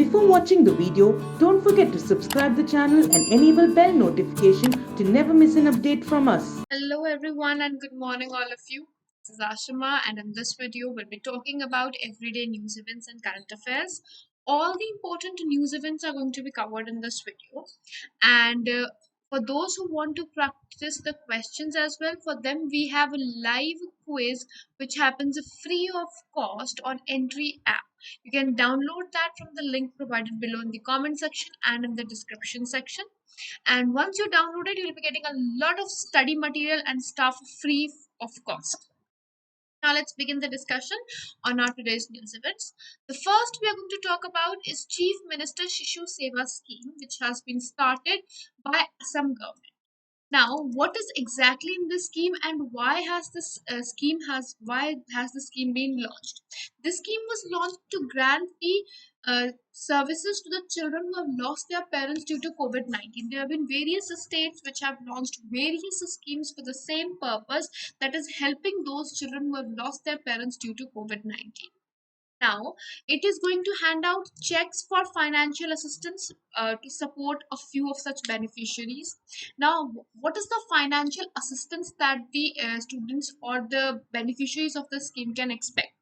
Before watching the video, don't forget to subscribe the channel and enable bell notification to never miss an update from us. Hello everyone and good morning all of you. This is Ashima and in this video we'll be talking about everyday news events and current affairs. All the important news events are going to be covered in this video, and for those who want to practice the questions as well, for them we have a live quiz which happens free of cost on Entri app. You can download that from the link provided below in the comment section and in the description section, and once you download it, you'll be getting a lot of study material and stuff free of cost. Now let's begin the discussion on our today's news events. The first we are going to talk about is Chief Minister Shishu Seva Scheme, which has been started by Assam government. Now, what is exactly in this scheme, and why has the scheme been launched? This scheme was launched to grant the services to the children who have lost their parents due to COVID-19. There have been various states which have launched various schemes for the same purpose, that is helping those children who have lost their parents due to COVID-19. Now, it is going to hand out checks for financial assistance to support a few of such beneficiaries. Now, what is the financial assistance that the students or the beneficiaries of the scheme can expect?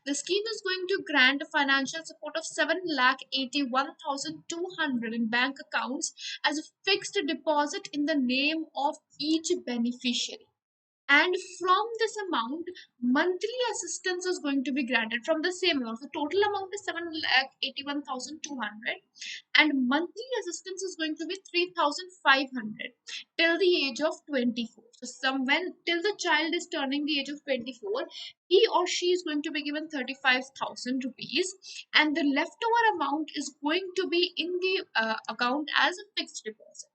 The scheme is going to grant a financial support of 7,81,200 in bank accounts as a fixed deposit in the name of each beneficiary, and from this amount monthly assistance is going to be granted from the same amount. The total amount is 7,81,200 and monthly assistance is going to be 3,500 till the age of 24. So when till the child is turning the age of 24, he or she is going to be given 35,000 rupees, and the leftover amount is going to be in the account as a fixed deposit.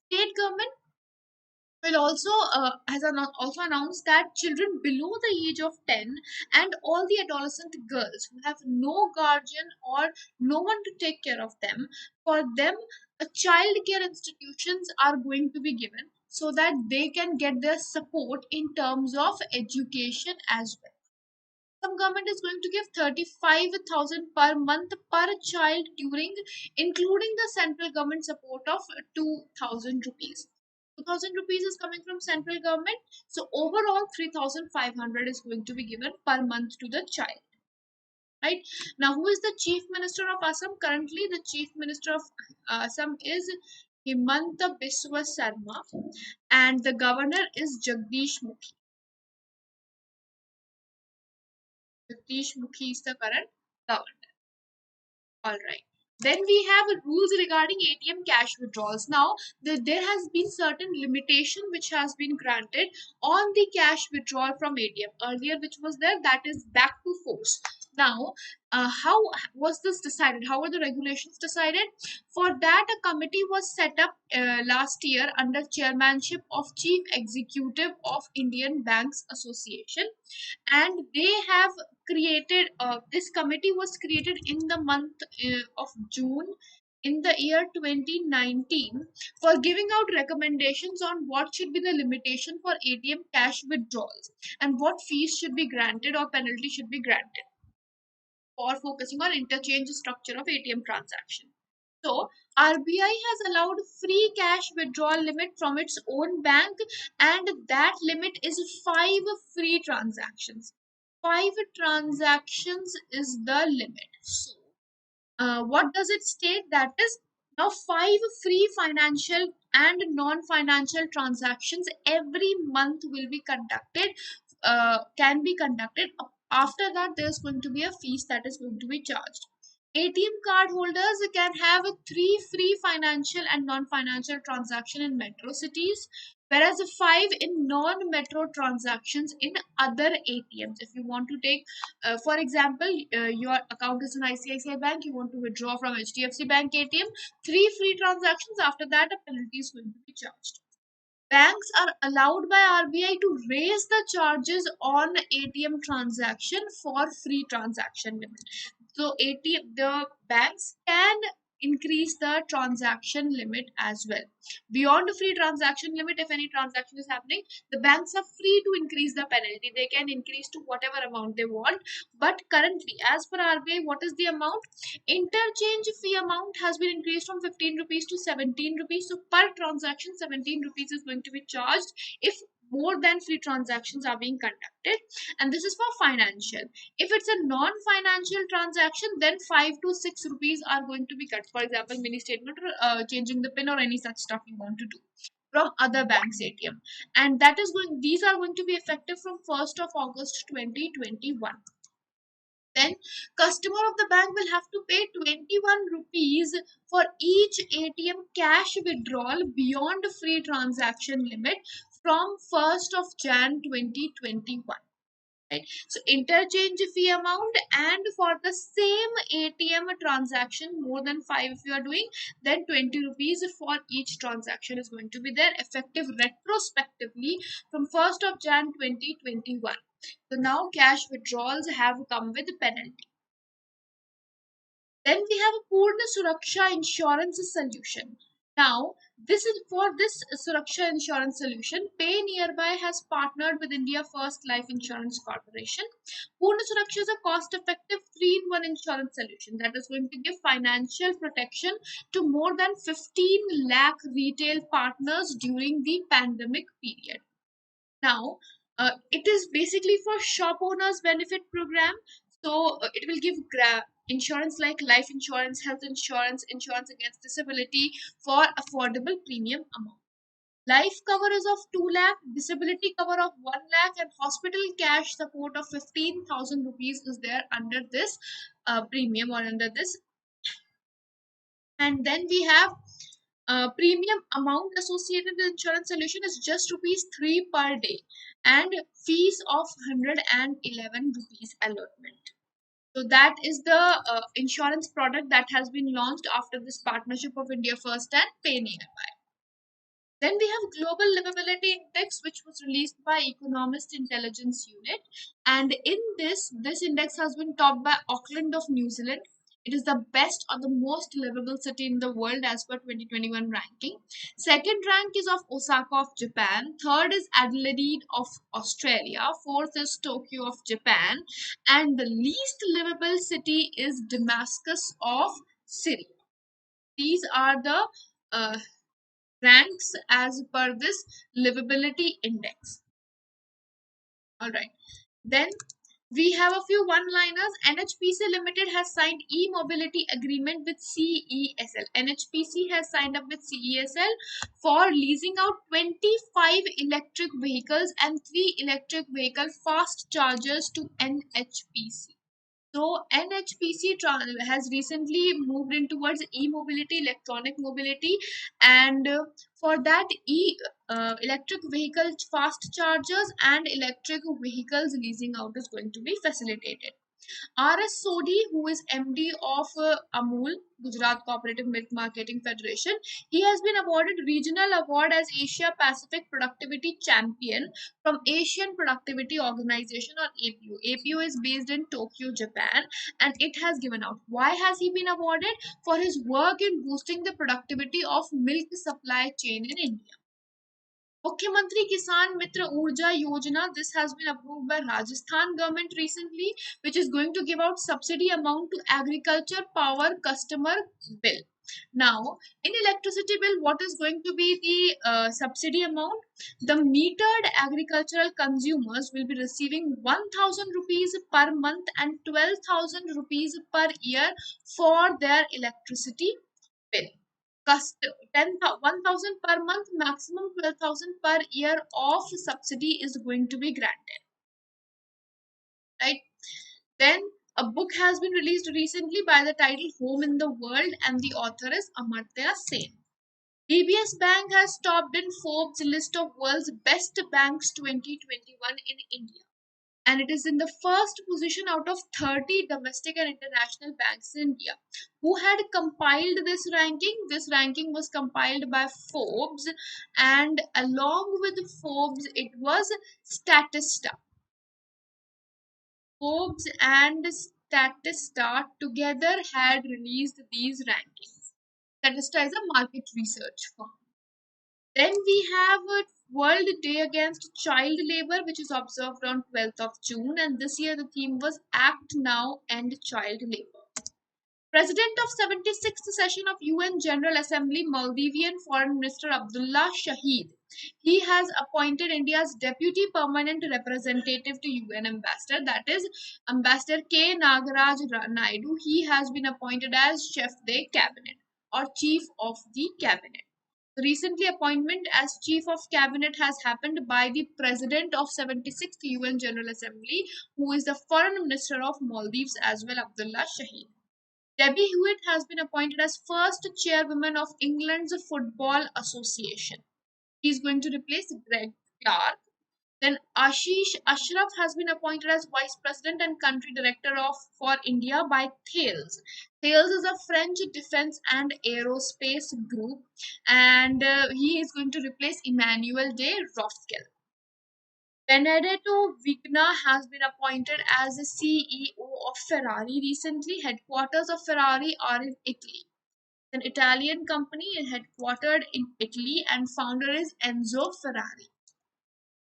State government will also announced that children below the age of 10 and all the adolescent girls who have no guardian or no one to take care of them, for them child care institutions are going to be given so that they can get their support in terms of education as well. Some government is going to give 35,000 per month per child, during including the central government support of 2,000 rupees. 2,000 rupees is coming from central government, so overall 3,500 is going to be given per month to the child. Right now, who is the Chief Minister of Assam? Currently, the Chief Minister of Assam is Himanta Biswa Sarma, and the governor is Jagdish Mukhi. Jagdish Mukhi is the current governor. All right. Then we have rules regarding ATM cash withdrawals. Now, there has been certain limitation which has been granted on the cash withdrawal from ATM. Earlier, which was there, that is back to force. Now, how was this decided? How were the regulations decided? For that, a committee was set up last year under chairmanship of Chief Executive of Indian Banks Association, and they have created this committee was created in the month of June in the year 2019 for giving out recommendations on what should be the limitation for ATM cash withdrawals and what fees should be granted or penalty should be granted for focusing on interchange structure of ATM transaction. So, RBI has allowed free cash withdrawal limit from its own bank, and that limit is 5 free transactions. 5 transactions is the limit. So, what does it state? That is, now 5 free financial and non-financial transactions every month will be conducted, can be conducted. After that, there's going to be a fees that is going to be charged. ATM card holders can have 3 free financial and non-financial transaction in metro cities, whereas 5 in non-metro transactions in other ATMs. If you want to take, for example, your account is in ICICI Bank, you want to withdraw from HDFC Bank ATM, 3 free transactions. After that, a penalty is going to be charged. Banks are allowed by RBI to raise the charges on ATM transaction for free transaction limit. So the banks can increase the transaction limit as well. Beyond the free transaction limit, if any transaction is happening, the banks are free to increase the penalty. They can increase to whatever amount they want. But currently, as per RBI, what is the amount? Interchange fee amount has been increased from 15 rupees to 17 rupees. So per transaction, 17 rupees is going to be charged if more than free transactions are being conducted, and this is for financial. If it's a non-financial transaction, then 5 to 6 rupees are going to be cut. For example, mini statement or changing the pin or any such stuff you want to do from other banks ATM, and that is going. These are going to be effective from 1st of August 2021. Then customer of the bank will have to pay 21 rupees for each ATM cash withdrawal beyond free transaction limit from 1st of Jan 2021. Right? So interchange fee amount, and for the same ATM transaction more than 5 if you are doing, then 20 rupees for each transaction is going to be there, effective retrospectively from 1st of Jan 2021. So now cash withdrawals have come with penalty. Then we have a Purna Suraksha insurance solution. Now, this is for this Suraksha insurance solution, Pay Nearby has partnered with India First Life Insurance Corporation. Purna Suraksha is a cost-effective 3-in-1 insurance solution that is going to give financial protection to more than 15 lakh retail partners during the pandemic period. Now, it is basically for shop owners benefit program. So it will give insurance like life insurance, health insurance, insurance against disability for affordable premium amount. Life cover is of 2 lakh, disability cover of 1 lakh, and hospital cash support of 15,000 rupees is there under this premium or under this. And then we have premium amount associated with insurance solution is just rupees 3 per day, and fees of 111 rupees allotment. So that is the insurance product that has been launched after this partnership of India First and Pay Nearby. Then we have Global Livability Index, which was released by Economist Intelligence Unit, and in this index has been topped by Auckland of New Zealand. It is the best or the most livable city in the world as per 2021 ranking. Second rank is of Osaka of Japan. Third is Adelaide of Australia. Fourth is Tokyo of Japan, and the least livable city is Damascus of Syria. These are the ranks as per this livability index. All right. Then we have a few one-liners. NHPC Limited has signed e-mobility agreement with CESL. NHPC has signed up with CESL for leasing out 25 electric vehicles and 3 electric vehicle fast chargers to NHPC. So NHPC has recently moved in towards e-mobility, electronic mobility, and for that electric vehicle fast chargers and electric vehicles leasing out is going to be facilitated. R.S. Sodhi, who is MD of Amul, Gujarat Cooperative Milk Marketing Federation, he has been awarded regional award as Asia Pacific Productivity Champion from Asian Productivity Organization or APO. APO is based in Tokyo, Japan, and it has given out. Why has he been awarded? For his work in boosting the productivity of milk supply chain in India. Mukhyamantri Kisan Mitra Urja Yojana, this has been approved by Rajasthan government recently, which is going to give out subsidy amount to agriculture power customer bill. Now, in electricity bill, what is going to be the subsidy amount? The metered agricultural consumers will be receiving 1,000 rupees per month and 12,000 rupees per year for their electricity bill. 1,000 per month, maximum 12,000 per year of subsidy is going to be granted. Right? Then a book has been released recently by the title Home in the World, and the author is Amartya Sen. DBS Bank has topped in Forbes list of world's best banks 2021 in India, and it is in the first position out of 30 domestic and international banks in India. Who had compiled this ranking? This ranking was compiled by Forbes, and along with Forbes, it was Statista. Forbes and Statista together had released these rankings. Statista is a market research firm. Then we have a World Day Against Child Labor, which is observed on 12th of June, and this year the theme was Act Now, End Child Labor. President of 76th session of UN General Assembly, Maldivian Foreign Minister Abdullah Shahid. He has appointed India's Deputy Permanent Representative to UN Ambassador, that is Ambassador K. Nagaraj Naidu. He has been appointed as Chef de Cabinet or Chief of the Cabinet. The recently appointment as Chief of Cabinet has happened by the President of 76th UN General Assembly, who is the Foreign Minister of Maldives as well, Abdullah Shahid. Debbie Hewitt has been appointed as first chairwoman of England's Football Association. He is going to replace Greg Clark. Then Ashish Ashraf has been appointed as Vice President and Country Director for India by Thales. Thales is a French defense and aerospace group, and he is going to replace Emmanuel de Rothschild. Benedetto Vigna has been appointed as the CEO of Ferrari recently. Headquarters of Ferrari are in Italy. An Italian company is headquartered in Italy and founder is Enzo Ferrari.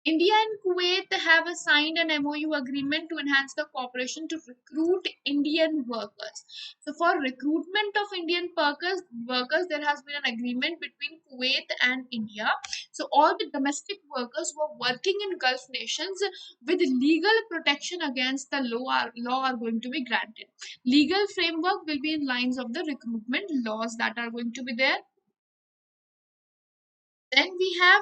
India and Kuwait have signed an MOU agreement to enhance the cooperation to recruit Indian workers. So, for recruitment of Indian workers, there has been an agreement between Kuwait and India. So, all the domestic workers who are working in Gulf nations with legal protection against the law are going to be granted. Legal framework will be in lines of the recruitment laws that are going to be there. Then we have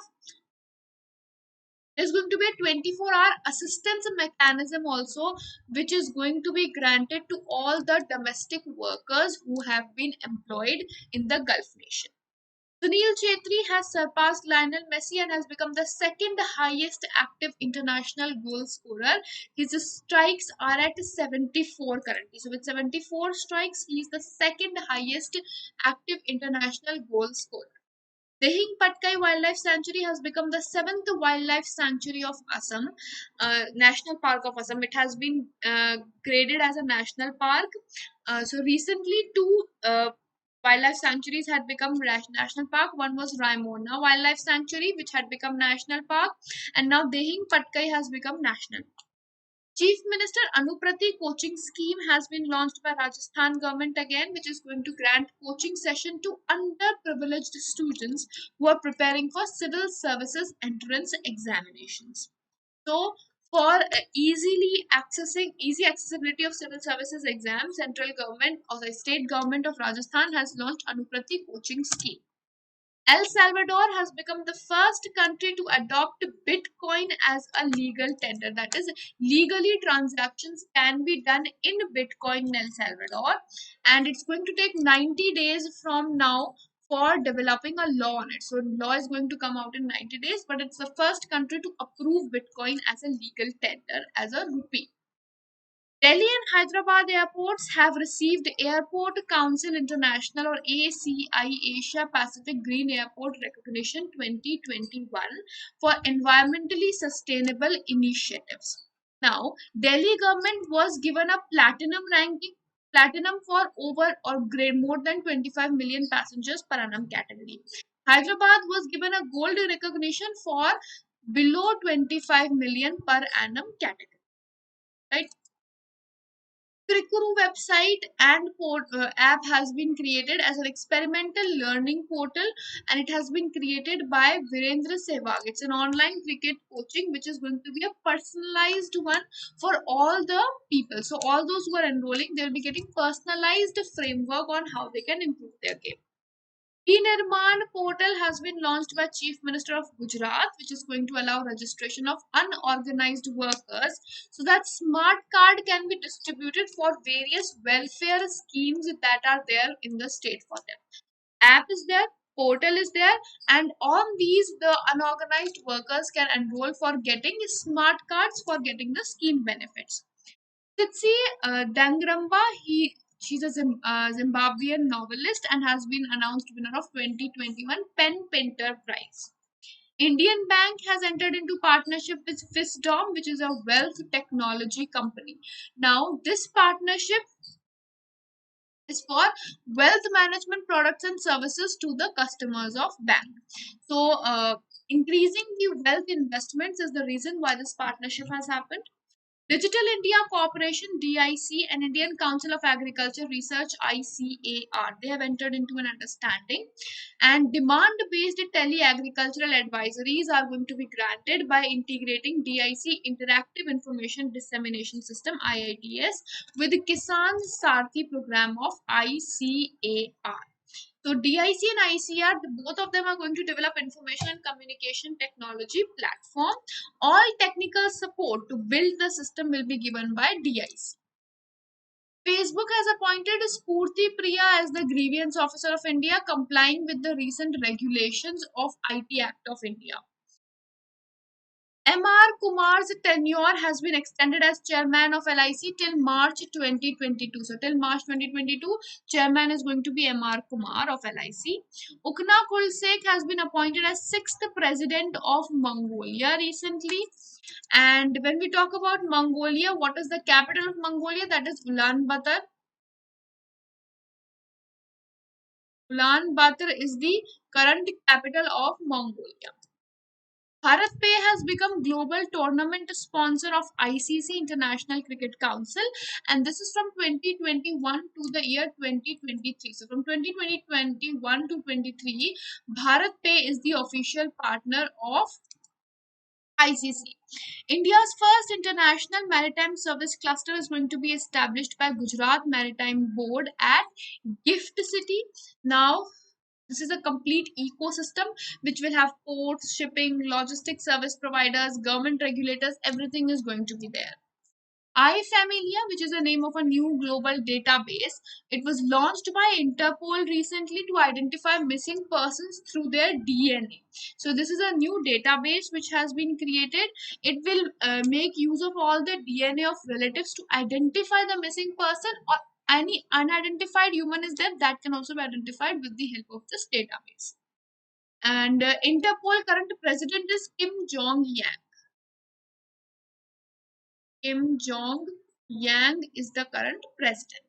there's going to be a 24-hour assistance mechanism also, which is going to be granted to all the domestic workers who have been employed in the Gulf nation. Sunil Chetri has surpassed Lionel Messi and has become the second highest active international goal scorer. His strikes are at 74 currently. So with 74 strikes, he is the second highest active international goal scorer. Dehing Patkai Wildlife Sanctuary has become the seventh wildlife sanctuary of Assam, National Park of Assam. It has been graded as a national park. So recently, two wildlife sanctuaries had become national park. One was Raimona Wildlife Sanctuary, which had become national park, and now Dehing Patkai has become national. Chief Minister Anuprati coaching scheme has been launched by Rajasthan government again, which is going to grant coaching session to underprivileged students who are preparing for civil services entrance examinations. So, for easy accessibility of civil services exams, central government or the state government of Rajasthan has launched Anuprati coaching scheme. El Salvador has become the first country to adopt Bitcoin as a legal tender. That is, legally transactions can be done in Bitcoin in El Salvador, and it's going to take 90 days from now for developing a law on it. So, law is going to come out in 90 days, but it's the first country to approve Bitcoin as a legal tender as a rupee. Delhi and Hyderabad airports have received Airport Council International or ACI Asia Pacific Green Airport Recognition 2021 for environmentally sustainable initiatives. Now, Delhi government was given a platinum ranking, platinum for over or grade more than 25 million passengers per annum category. Hyderabad was given a gold recognition for below 25 million per annum category. Right? Krikuru website and app has been created as an experimental learning portal, and it has been created by Virendra Sehwag. It's an online cricket coaching which is going to be a personalized one for all the people. So all those who are enrolling, they'll be getting personalized framework on how they can improve their game. E-Nirman portal has been launched by Chief Minister of Gujarat, which is going to allow registration of unorganized workers so that smart card can be distributed for various welfare schemes that are there in the state for them. App is there, portal is there, and on these the unorganized workers can enroll for getting smart cards for getting the scheme benefits. Tsitsi Dangramba, she's a Zimbabwean novelist and has been announced winner of 2021 Pen Painter Prize. Indian Bank has entered into partnership with Fisdom, which is a wealth technology company. Now, this partnership is for wealth management products and services to the customers of bank. So, increasing the wealth investments is the reason why this partnership has happened. Digital India Corporation (DIC) and Indian Council of Agriculture Research (ICAR) they have entered into an understanding, and demand-based tele-agricultural advisories are going to be granted by integrating DIC Interactive Information Dissemination System (IIDS) with the Kisan Sarthi program of ICAR. So DIC and ICR, both of them are going to develop information and communication technology platform. All technical support to build the system will be given by DIC. Facebook has appointed Spurti Priya as the Grievance Officer of India, complying with the recent regulations of IT Act of India. M.R. Kumar's tenure has been extended as chairman of LIC till March 2022. So, till March 2022, chairman is going to be M.R. Kumar of LIC. Ukna Kulsek has been appointed as sixth president of Mongolia recently. And when we talk about Mongolia, what is the capital of Mongolia? That is Ulaanbaatar. Ulaanbaatar is the current capital of Mongolia. Bharat Pay has become global tournament sponsor of ICC International Cricket Council, and this is from 2021 to the year 2023. So from 2021 to 23, Bharat Pay is the official partner of ICC. India's first international maritime service cluster is going to be established by Gujarat Maritime Board at Gift City. Now, this is a complete ecosystem which will have ports, shipping, logistics service providers, government regulators, everything is going to be there. iFamilia, which is the name of a new global database, it was launched by Interpol recently to identify missing persons through their DNA. So this is a new database which has been created. It will make use of all the DNA of relatives to identify the missing person, or any unidentified human is there that can also be identified with the help of this database. And Interpol current president is Kim Jong Yang. Kim Jong Yang is the current president.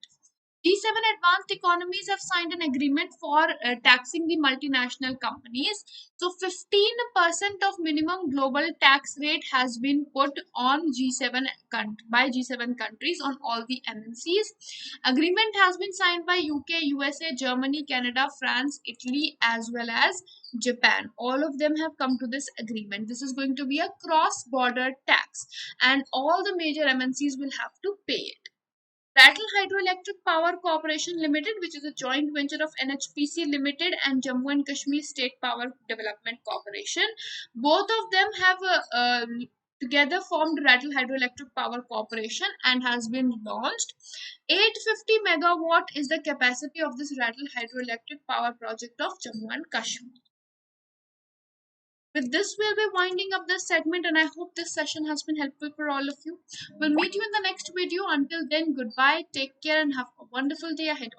G7 advanced economies have signed an agreement for taxing the multinational companies. So 15% of minimum global tax rate has been put on by G7 countries on all the MNCs. Agreement has been signed by UK, USA, Germany, Canada, France, Italy, as well as Japan. All of them have come to this agreement. This is going to be a cross-border tax, and all the major MNCs will have to pay it. Rattle Hydroelectric Power Corporation Limited, which is a joint venture of NHPC Limited and Jammu and Kashmir State Power Development Corporation, both of them have together formed Rattle Hydroelectric Power Corporation and has been launched. 850 megawatt is the capacity of this Rattle Hydroelectric Power project of Jammu and Kashmir. With this, we'll be winding up this segment, and I hope this session has been helpful for all of you. We'll meet you in the next video. Until then, goodbye, take care, and have a wonderful day ahead.